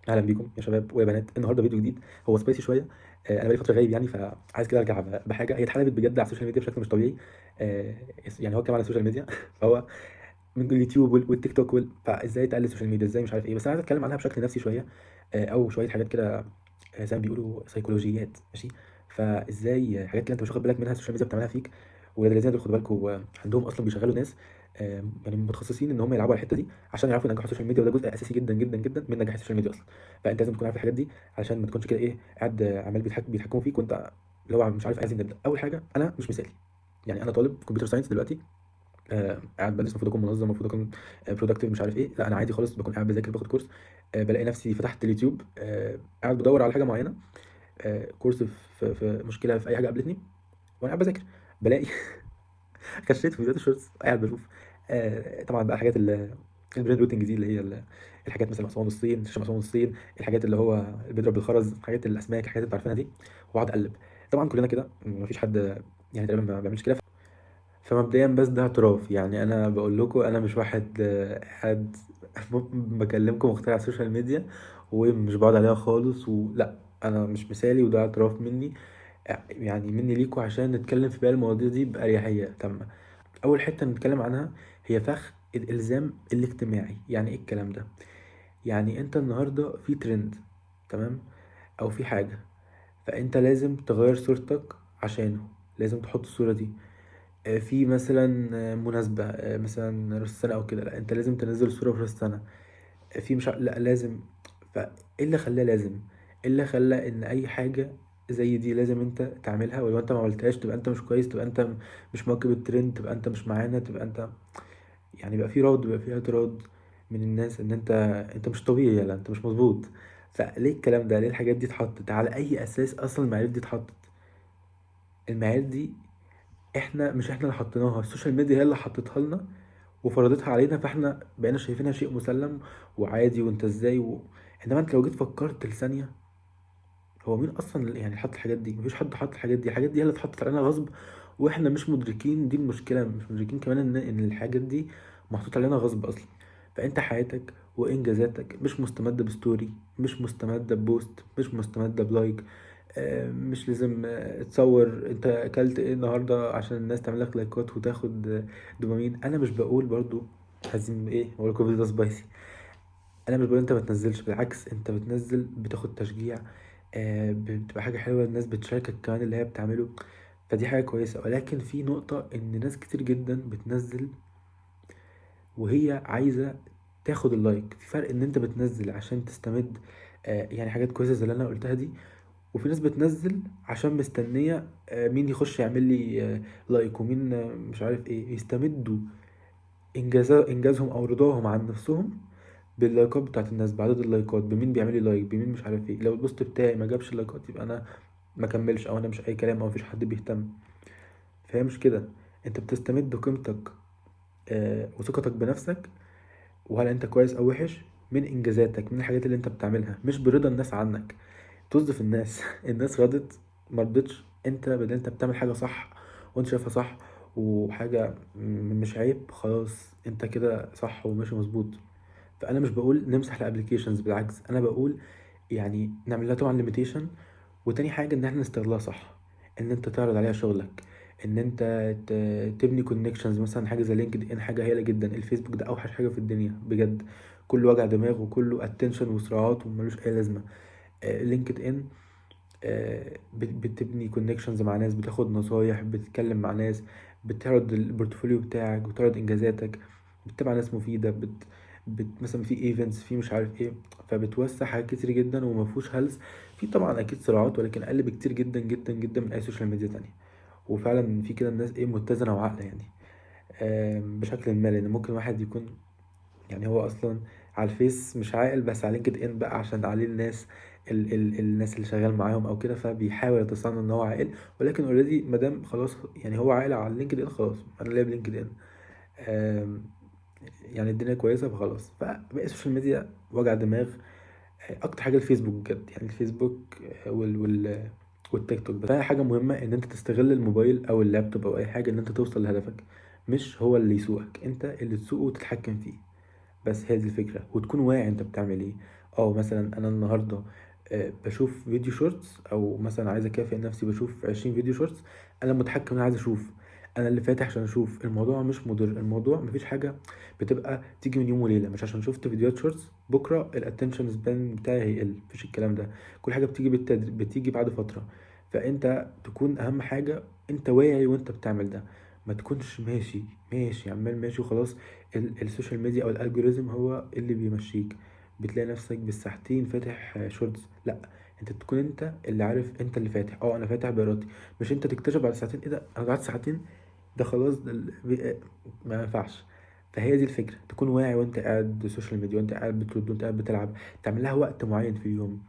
اهلا بيكم يا شباب ويا بنات. النهارده فيديو جديد، هو سبايسي شويه. انا بقالي فتره غايب يعني، فعايز كده ارجع بحاجه هي اتحلبت بجد على السوشيال ميديا بشكل مش طبيعي. آه، يعني هو كمان على السوشيال ميديا فهو من اليوتيوب والتيك توك فازاي تقلل السوشيال ميديا، ازاي مش عارف ايه. بس انا عايز اتكلم عنها بشكل نفسي شويه، او شويه حاجات كده، زي ما بيقولوا سيكولوجيات، ماشي. فازاي حاجات اللي انت مش واخد بالك منها السوشيال ميديا بتعملها فيك. ولاد الذين دول خدوا بالكم، عندهم اصلا بيشغلوا ناس يعني متخصصين ان هم يلعبوا على الحته دي عشان يعرفوا ينجحوا السوشيال ميديا، وده جزء اساسي جدا جدا جدا من نجاح السوشيال ميديا اصلا. فانت لازم تكون عارف الحاجات دي علشان ما تكونش كده ايه قاعد عمال بيتحكموا فيك وانت اللي هو مش عارف عايزين نبدا. اول حاجه، انا مش مثالي. يعني انا طالب كمبيوتر ساينس دلوقتي، قاعد بدرس، المفروض اكون منظم، المفروض اكون برودكتيف، مش عارف ايه. لا، انا عادي خالص، بكون قاعد بذاكر، باخد كورس، بلاقي نفسي فتحت اليوتيوب، قاعد بدور على حاجه معينه، كورس في مشكله في اي حاجه قابلتني، وانا قاعد بذاكر بلاقي خشيت في فيديوهات الشورتس قاعد بشوف. طبعا بقى الحاجات البرين روتنج دي، اللي هي الحاجات مثلا اسوان الصين، شاشه اسوان الصين، الحاجات اللي هو اللي بيضرب بالخرز، حاجات الاسماك، الحاجات اللي انتوا عارفينها دي، واقعد اقلب. طبعا كلنا كده، مفيش حد يعني تقريبا ما بيعملش كده. فمبدئيا بس ده اعتراف، يعني انا بقول لكم انا مش واحد حد بكلمكم مخترع السوشيال ميديا ومش بقعد عليها خالص، ولا انا مش مثالي، وده اعتراف مني، يعني مني ليكوا، عشان نتكلم في باقي المواضيع دي بأريحية تامة. اول حته نتكلم عنها هي فخ الالزام الاجتماعي. يعني ايه الكلام ده؟ يعني انت النهارده في ترند، تمام، او في حاجه، فانت لازم تغير صورتك عشانه، لازم تحط الصوره دي. في مثلا مناسبه، مثلا راس السنه او كده، لا انت لازم تنزل صوره في راس السنه. في مش لا لازم. فايه اللي خلاه لازم؟ ايه اللي خلى ان اي حاجه زي دي لازم انت تعملها؟ ولو انت ما عملتهاش تبقى انت مش كويس، تبقى انت مش مواكب الترند، تبقى انت مش معانا، تبقى انت يعني بقى في رفض، بقى في اعتراض من الناس ان انت مش طبيعي، يلا انت مش مظبوط. فليه الكلام ده؟ ليه الحاجات دي اتحطت؟ على اي اساس اصلا المعايير دي اتحطت؟ المعايير دي مش احنا اللي حطيناها، السوشيال ميديا هي اللي حطتها لنا وفرضتها علينا، فاحنا بقينا شايفينها شيء مسلم وعادي، وانت ازاي انما انت لو جيت فكرت لثانية، هو مين اصلا يعني اللي حط الحاجات دي؟ مفيش حد حط الحاجات دي، الحاجات دي هي اللي اتحطت علينا غصب، واحنا مش مدركين. دي المشكلة، مش مدركين كمان ان الحاجات دي محطوط علينا غصب اصلا. فانت حياتك وانجازاتك مش مستمدة بستوري، مش مستمدة ببوست، مش مستمدة بلايك. مش لازم تصور انت اكلت ايه النهارده عشان الناس تعمل لك لايكات وتاخد دوبامين. انا مش بقول برضو عايزين ايه اقول لكم فيديو سبايسي، انا مش بقول انت ما تنزلش، بالعكس انت بتنزل، بتاخد تشجيع، بتبقى حاجه حلوه، الناس بتشاركك كمان اللي هي بتعمله، فدي حاجه كويسه. ولكن في نقطه، ان ناس كتير جدا بتنزل وهي عايزه تاخد اللايك. في فرق ان انت بتنزل عشان تستمد يعني حاجات كويسه زي اللي انا قلتها دي، وفي ناس بتنزل عشان مستنيه مين يخش يعمل لي لايك، ومين مش عارف ايه، يستمدوا انجازهم او رضاهم عن نفسهم باللايكات بتاعت الناس، بعدد اللايكات، بمين بيعمل لي لايك، بمين مش عارف ايه. لو البوست بتاعي ما جابش لايكات يبقى انا ما كملش، او انا مش اي كلام، او مفيش حد بيهتم. فهي مش كده، انت بتستمد قيمتك وثقتك بنفسك، وهل انت كويس او وحش، من انجازاتك، من الحاجات اللي انت بتعملها، مش برضا الناس عنك. توظف الناس الناس رضت مرضتش، انت بدل انت بتعمل حاجة صح وانت شايفها صح، وحاجة مش عيب، خلاص انت كده صح وماشي مظبوط. فانا مش بقول نمسح الابليكيشنز، بالعكس انا بقول يعني نعمل لها طبعا ليميتيشن. وتاني حاجه ان احنا نستغلها صح، ان انت تعرض عليها شغلك، ان انت تبني كونكشنز. مثلا حاجه زي لينكد ان حاجه هايله جدا، الفيسبوك ده اوحش حاجه في الدنيا بجد، كله وجع دماغ وكله اتنشن وصراعات وملوش اي لازمه. لينكد ان بتبني كونكشنز مع ناس، بتاخد نصايح، بتتكلم مع ناس، بتعرض البورتفوليو بتاعك، بتعرض انجازاتك، بتتابع ناس مفيده، مثلا في ايفنتس، في مش عارف ايه. فبتوسع حاجات كتير جدا ومفهوش هلس. في طبعا اكيد صراعات، ولكن اقل بكتير جدا جدا جدا من اي سوشيال ميديا تانية. وفعلا في كده الناس ايه متزنه وعاقله يعني، بشكل ما. لان ممكن واحد يكون يعني هو اصلا على الفيس مش عاقل، بس على لينكد ان بقى عشان عليه الناس، الناس اللي شغال معاهم او كده، فبيحاول يتصنع ان هو عاقل. ولكن اوريدي مادام خلاص يعني هو عاقل على لينكد ان، خلاص انا ليا بلينكد ان، آم، يعني الدنيا كويسه، فخلاص. فبقى السوشيال ميديا وجع دماغ. اكتر حاجه الفيسبوك بجد، يعني الفيسبوك والتيك توك. بس هي حاجه مهمه ان انت تستغل الموبايل او اللابتوب او اي حاجه ان انت توصل لهدفك، مش هو اللي يسوقك، انت اللي تسوقه وتتحكم فيه. بس هي دي الفكرة، وتكون واعي انت بتعمل ايه، مثلا انا النهارده بشوف فيديو شورتس، او مثلا عايز اكافئ نفسي بشوف 20 فيديو شورتس. انا متحكم، انا عايز اشوف، انا اللي فاتح عشان اشوف. الموضوع مش مضر، الموضوع مفيش حاجه بتبقى تيجي من يوم وليله. مش عشان شفت فيديوهات شورتس بكره الاتنشن سبان بتاعي هيقل، مفيش الكلام ده. كل حاجه بتيجي بتيجي بعد فتره. فانت تكون اهم حاجه انت واعي وانت بتعمل ده. ما تكونش ماشي ماشي عمال ماشي وخلاص. السوشيال ميديا او الالجوريزم هو اللي بيمشيك. بتلاقي نفسك بالساعتين فاتح شورتس. لا، انت تكون انت اللي عارف انت اللي فاتح. انا فاتح بارادتي، مش انت تكتشف بعد ساعتين ايه ده انا قعدت ساعتين. ده خلاص ما ينفعش. فهي دي الفكره، تكون واعي وانت قاعد سوشيال ميديا، وانت قاعد بترد، وانت قاعد بتلعب. تعمل لها وقت معين في اليوم،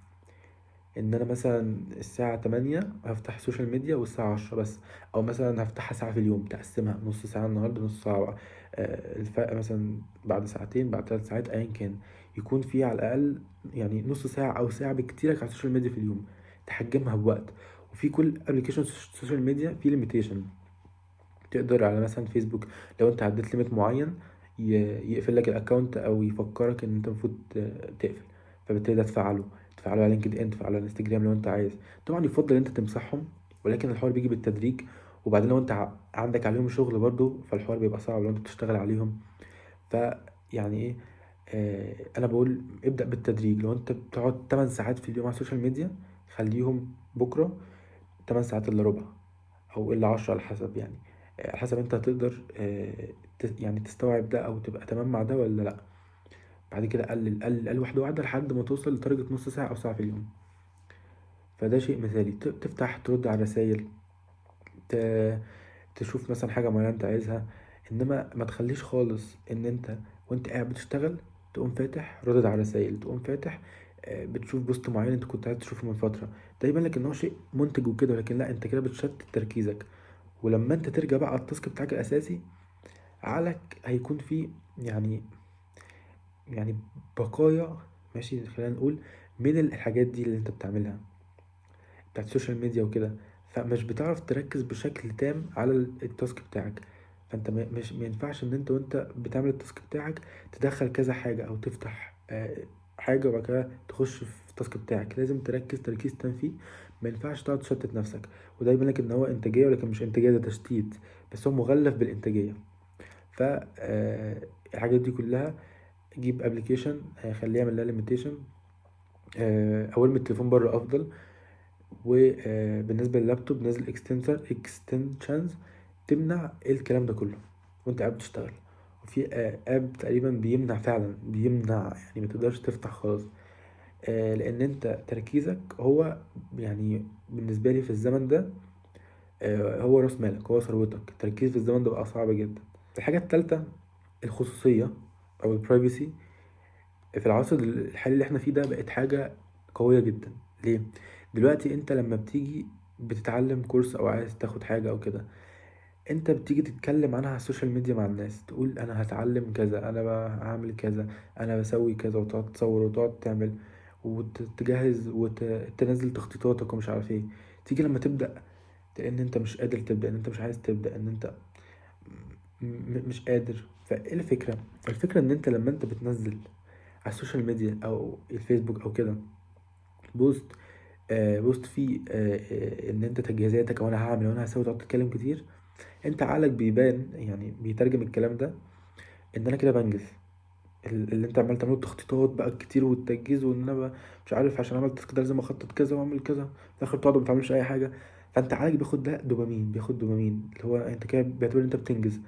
ان انا مثلا الساعة 8 هفتح سوشيال ميديا والساعة 10 بس. او مثلا هفتحها ساعة في اليوم، تقسمها نص ساعة النهاردة، نص ساعة الفرق مثلا بعد ساعتين، بعد 3 ساعات، ايا كان. يكون في على الاقل يعني نص ساعة او ساعة بكتيرك على السوشيال ميديا في اليوم، تحجمها بوقت. وفي كل ابلكيشن سوشيال ميديا في ليميتيشن. تقدر على مثلا فيسبوك لو انت عديت ليميت معين يقفل لك الاكونت، او يفكرك ان انت المفروض تقفل. فبالتالي ده تفعله على لينكد ان، تفعله على انستجرام لو انت عايز. طبعا يفضل انت تمسحهم، ولكن الحوار بيجي بالتدريج. وبعدين لو انت عندك عليهم شغل برضو، فالحوار بيبقى صعب لو انت بتشتغل عليهم. فيعني ايه، انا بقول ابدأ بالتدريج. لو انت بتقعد 8 ساعات في اليوم على السوشيال ميديا، خليهم بكرة 8 ساعات الا ربع، او الا 10 على حسب يعني. على حسب انت هتقدر يعني تستوعب ده او تبقى تمام مع ده ولا لا. بعد كده قلل قلل قلل واحده واحده لحد ما توصل لدرجه نص ساعه او ساعه في اليوم. فده شيء مثالي. تفتح ترد على رسائل، تشوف مثلا حاجه معينه انت عايزها. انما ما تخليش خالص ان انت وانت قاعد بتشتغل تقوم فاتح ردد على رسائل، تقوم فاتح بتشوف بوست معين انت كنت عايز تشوفه من فتره. ده يبان لك ان هو شيء منتج وكده، لكن لا، انت كده بتشتت تركيزك. ولما انت ترجع بقى على التاسك بتاعك الاساسي، عقلك هيكون فيه يعني يعني بقايا، ماشي خلينا نقول، من الحاجات دي اللي انت بتعملها بتاعت السوشيال ميديا وكده. فمش بتعرف تركز بشكل تام على التاسك بتاعك. فانت مش ما ينفعش ان انت وانت بتعمل التاسك بتاعك تدخل كذا حاجة، او تفتح حاجة وبعد كده تخش في التاسك بتاعك. لازم تركز تركيز تام فيه. ما ينفعش تقعد تشتت نفسك. وده يبان لك ان هو انتاجية، ولكن مش انتاجية، ده تشتيت. بس هو مغلف بالانتاجية. ف الحاجات دي كلها، جيب ابلكيشن خليه يعمل لها ليميتيشن، او ارمي التليفون بره افضل. وبالنسبه لللابتوب نزل اكستنشنز تمنع الكلام ده كله وانت قاعد بتشتغل. وفي اب تقريبا بيمنع، فعلا بيمنع، يعني ما تقدرش تفتح خالص. لان انت تركيزك هو يعني بالنسبه لي في الزمن ده هو راس مالك، هو ثروتك. التركيز في الزمن ده بقى صعب جدا. الحاجه التالتة، الخصوصيه او البرايفسي. في العصر الحالي اللي احنا فيه ده بقت حاجة قوية جدا. ليه؟ دلوقتي انت لما بتيجي بتتعلم كورس او عايز تاخد حاجة او كده، انت بتيجي تتكلم عنها على السوشيال ميديا مع الناس، تقول انا هتعلم كذا، انا بعمل كذا، انا بسوي كذا، وتقعد تصور وتقعد تعمل وتجهز وتنزل تخطيطاتك ومش عارف ايه. تيجي لما تبدأ تلاقي ان انت مش قادر تبدأ، ان انت مش عايز تبدأ، ان انت مش قادر. فايه الفكرة؟ الفكرة ان انت لما انت بتنزل على السوشيال ميديا او الفيسبوك او كده بوست، بوست فيه ان انت تجهيزاتك، او انا هعمل وانا هسوي، تقعد تتكلم كتير. انت عقلك بيبان يعني بيترجم الكلام ده ان انا كده بنجز. اللي انت عمال تعمله تخطيطات بقى كتير والتجهيز، وان انا مش عارف عشان اعمل التاسك ده لازم اخطط كذا واعمل كذا، في الاخر تقعد ما بتعملش اي حاجه. فانت عقلك بياخد ده دوبامين، بياخد دوبامين اللي هو انت كده بيعتبر ان انت بتنجز.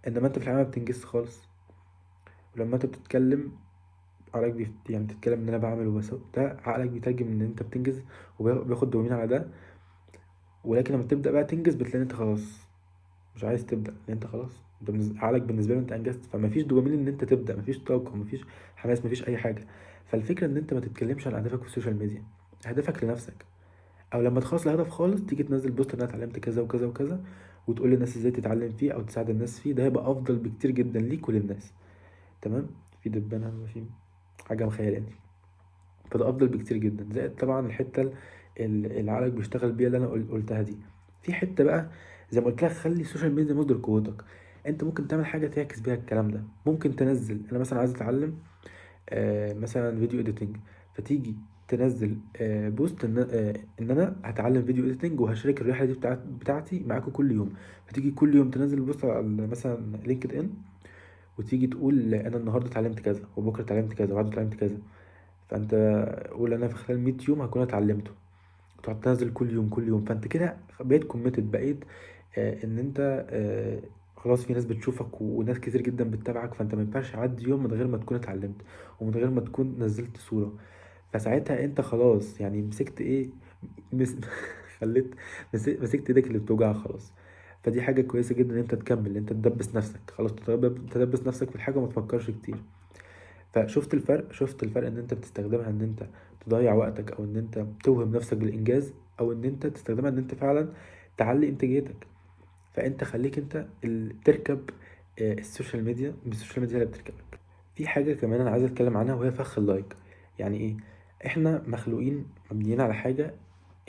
انما انت في الحقيقه ما بتنجزش خالص. ولما انت بتتكلم عقلك يعني بتتكلم ان انا بعمل وبسوي، ده عقلك بيترجم ان انت بتنجز وبياخد دوبامين على ده. ولكن لما تبدا بقى تنجز بتلاقي ان انت خلاص مش عايز تبدا، لان انت خلاص انت عقلك بالنسبه له انت انجزت. فمفيش دوبامين ان انت تبدا، مفيش طاقه، مفيش حماس، مفيش اي حاجه. فالفكره ان انت ما تتكلمش عن اهدافك في السوشيال ميديا، اهدافك لنفسك. او لما تخلص الهدف خالص تيجي تنزل بوست ان انا اتعلمت كذا وكذا وكذا، وتقول للناس ازاي تتعلم فيه او تساعد الناس فيه. ده هيبقى افضل بكتير جدا ليك وللناس. تمام. في دبانه، في حاجه مخيلاني. فده افضل بكتير جدا. زائد طبعا الحته اللي عقلك بيشتغل بيها اللي انا قلتها دي. في حته بقى زي ما قلت لك، خلي السوشيال ميديا مصدر قوتك. انت ممكن تعمل حاجه تعكس بيها الكلام ده. ممكن تنزل، انا مثلا عايز اتعلم مثلا فيديو اديتنج، فتيجي تنزل بوست ان انا هتعلم فيديو اديتنج وهشارك الرحله دي بتاعتي معاكم كل يوم. فتيجي كل يوم تنزل بوست على مثلا لينكد ان، وتيجي تقول انا النهارده اتعلمت كذا وبكره اتعلمت كذا وبعده اتعلمت كذا. فانت قول انا في خلال 100 يوم هكون اتعلمته، تقعد تنزل كل يوم كل يوم. فانت كده بقيت كوميتد، بقيت ان انت خلاص في ناس بتشوفك وناس كتير جدا بتتابعك. فانت ما ينفعش يعدي يوم من غير ما تكون اتعلمت ومن غير ما تكون نزلت صورة. فساعتها انت خلاص يعني مسكت ايه، مس... خليت مسكت ايدك اللي بتوجعها خلاص. فدي حاجة كويسة جدا ان انت تكمل، ان انت تدبس نفسك خلاص، تدبس نفسك في الحاجة وما تفكرش كتير. فشفت الفرق، شفت الفرق ان انت بتستخدمها ان انت تضيع وقتك او ان انت توهم نفسك بالانجاز، او ان انت تستخدمها ان انت فعلا تعلي انتاجيتك. فانت خليك انت اللي تركب السوشيال ميديا، مش السوشيال ميديا اللي بتركبك. في حاجة كمان انا عايز اتكلم عنها وهي فخ اللايك. يعني ايه؟ احنا مخلوقين مبنيين على حاجة،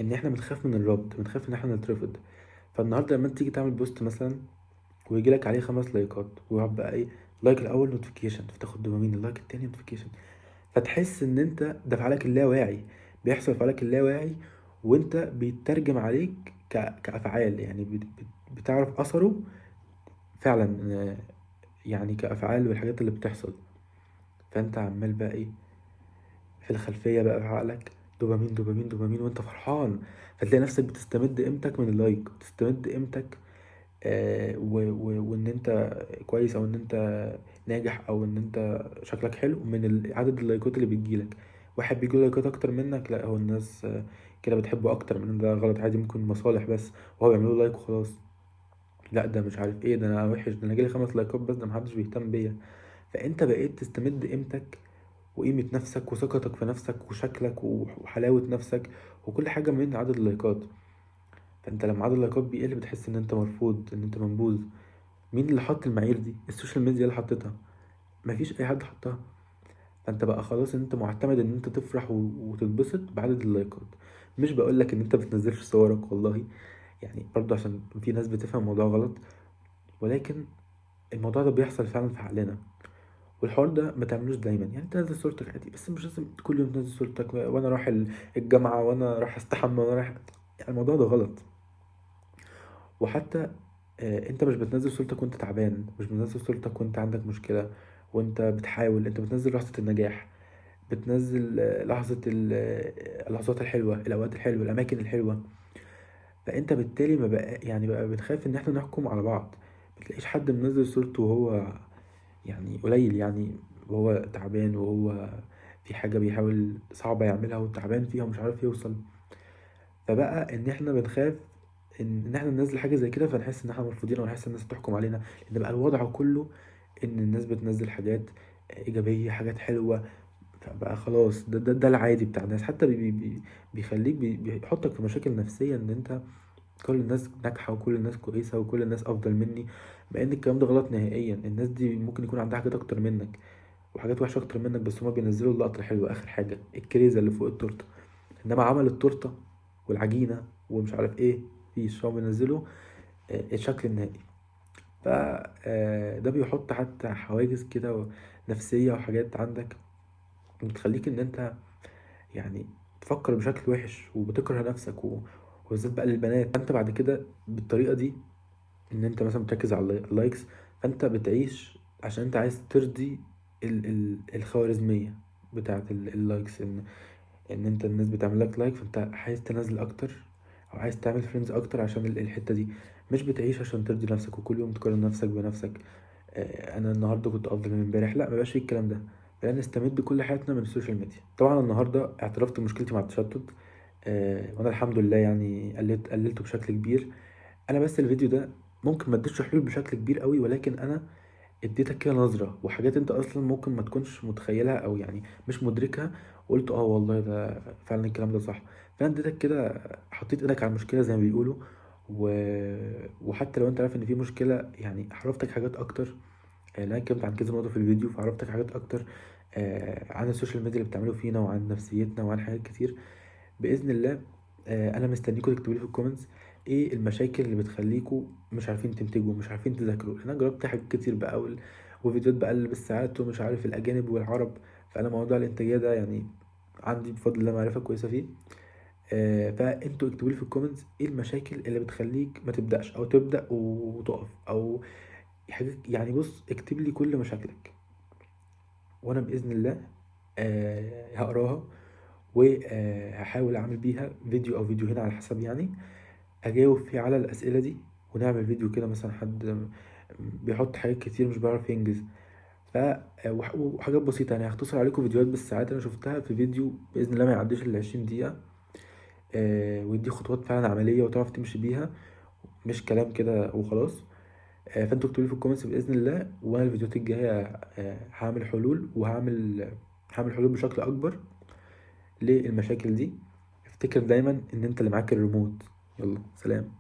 ان احنا بنخاف من الرفض، بنخاف ان احنا نترفض. فالنهارده لما انت تيجي تعمل بوست مثلا ويجي لك عليه 5 لايكات، ويقعد بقى ايه، اللايك الاول نوتيفيكيشن فتاخد دوبامين، اللايك التاني نوتيفيكيشن، فتحس ان انت ده في عقلك اللاواعي، بيحصل في عقلك اللاواعي، وانت بيترجم عليك كافعال، يعني بتعرف اثره فعلا يعني كافعال والحاجات اللي بتحصل. فانت عمال بقى ايه في الخلفيه بقى في عقلك، دوبامين دوبامين دوبامين وانت فرحان. فتلاقي نفسك بتستمد قيمتك من اللايك، بتستمد قيمتك وان انت كويس، او ان انت ناجح، او ان انت شكلك حلو من عدد اللايكات اللي بتجيلك. واحد بيجيله لايكات اكتر منك، لا هو الناس كده بتحبه اكتر، من إن ده غلط عادي، ممكن مصالح بس وهو بيعمل له لايك وخلاص. لا ده مش عارف ايه، ده انا وحش، ده انا جالي 5 لايكات بس، ده محدش بيهتم بيا. فانت بقيت تستمد قيمتك وقيمة نفسك وثقتك في نفسك وشكلك وحلاوة نفسك وكل حاجة من عدد اللايكات. فانت لما عدد اللايكات بيقل بتحس ان انت مرفوض، ان انت منبوذ. مين اللي حط المعايير دي؟ السوشيال ميديا اللي حطتها، مفيش اي حد حطها. فانت بقى خلاص انت معتمد ان انت تفرح وتتبسط بعدد اللايكات. مش بقولك ان انت بتنزلش صورك والله، يعني برضه عشان في ناس بتفهم الموضوع غلط، ولكن الموضوع ده بيحصل فعلا في عقلنا. والحوار ده ما تعملوش دايما، يعني تنزل صورتك عادي بس مش لازم كل يوم تنزل صورتك وانا رايح الجامعة وانا رايح استحمى وانا رايح، يعني الموضوع ده غلط. وحتى انت مش بتنزل صورتك وانت تعبان، مش بتنزل صورتك وانت عندك مشكلة وانت بتحاول، انت بتنزل لحظة النجاح، بتنزل لحظة اللحظات الحلوة، الأوقات الحلوة، الأماكن الحلوة. فأنت بالتالي ما بقى يعني بقى بنخاف إن احنا نحكم على بعض. متلاقيش حد منزل صورته وهو يعني قليل، يعني وهو تعبان وهو في حاجة بيحاول صعبة يعملها وتعبان فيها ومش عارف يوصل. فبقى إن احنا بنخاف إن احنا ننزل حاجة زي كده، فنحس إن احنا مرفوضين أو نحس الناس تحكم علينا، لأن بقى الوضع كله إن الناس بتنزل حاجات إيجابية، حاجات حلوة. فبقى خلاص ده العادي بتاع الناس، حتى بيخليك بيحطك في مشاكل نفسية ان انت كل الناس ناجحة وكل الناس كويسة وكل الناس افضل مني، مع ان الكلام ده غلط نهائيا. الناس دي ممكن يكون عندها حاجات اكتر منك وحاجات وحشة اكتر منك، بس هما بينزلوا اللقطة الحلوة اخر حاجة، الكريزة اللي فوق التورتة. انما عمل التورتة والعجينة ومش عارف ايه مفيش، هو بينزلوا الشكل النهائي. ده بيحط حتى حواجز كده نفسية وحاجات عندك بتخليك ان انت يعني تفكر بشكل وحش وبتكره نفسك وبالذات بقى للبنات. فانت بعد كده بالطريقه دي ان انت مثلا بتركز على اللايكس، فانت بتعيش عشان انت عايز ترضي الخوارزمية بتاعت اللايكس، ان انت الناس بتعمل لك لايك فانت عايز تنزل اكتر او عايز تعمل فريندز اكتر عشان الحتة دي. مش بتعيش عشان ترضي نفسك وكل يوم تقارن نفسك بنفسك. انا النهارده كنت افضل من امبارح، لا مبقاش فيه الكلام ده. بقينا نستمد كل حياتنا من السوشيال ميديا. طبعا النهارده اعترفت بمشكلتي مع التشتت، وانا الحمد لله يعني قللته بشكل كبير. انا بس الفيديو ده ممكن ما اديتش حلول بشكل كبير قوي، ولكن انا اديتك كده نظرة وحاجات انت اصلا ممكن ما تكونش متخيلها او يعني مش مدركها، وقلت اه والله ده فعلا الكلام ده صح. فانا اديتك كده، حطيت ايدك على المشكلة زي ما بيقولوا. و... وحتى لو انت عارف ان في مشكلة يعني عرفتك حاجات اكتر، لان انا اتكلمت عن كذا نقطة في الفيديو فعرفتك حاجات اكتر عن السوشيال ميديا اللي بتعمله فينا وعن نفسيتنا وعن حاجات كتير. باذن الله انا مستنيكم تكتبوا لي في الكومنتس ايه المشاكل اللي بتخليكوا مش عارفين تنتجوا، مش عارفين تذاكروا. انا جربت حاجات كتير بقى وفيديوهات بقلب بالساعات ومش عارف الاجانب والعرب. فانا موضوع الانتاجيه ده يعني عندي بفضل الله معرفة كويسة فيه. فانتوا اكتبوا لي في الكومنتس ايه المشاكل اللي بتخليك ما تبدأش او تبدأ وتقف او حاجات. يعني بص اكتب لي كل مشاكلك وانا بإذن الله هقراها وهحاول اعمل بيها فيديو او فيديوهين على حسب يعني، اجاوب فيه على الاسئله دي، ونعمل فيديو كده مثلا حد بيحط حاجات كتير مش بيعرف ينجز. ف وحاجات بسيطه يعني، هختصر عليكم فيديوهات بالساعات انا شفتها في فيديو باذن الله ما يعديش ال 20 دقيقه. ويديك خطوات فعلا عمليه وتعرف تمشي بيها، مش كلام كده وخلاص. فانتوا اكتبوا لي في الكومنتس باذن الله، وانا الفيديوهات الجايه هعمل حلول، هعمل حلول بشكل اكبر للمشاكل دي. افتكر دايما ان انت اللي معاك الريموت. يلا سلام.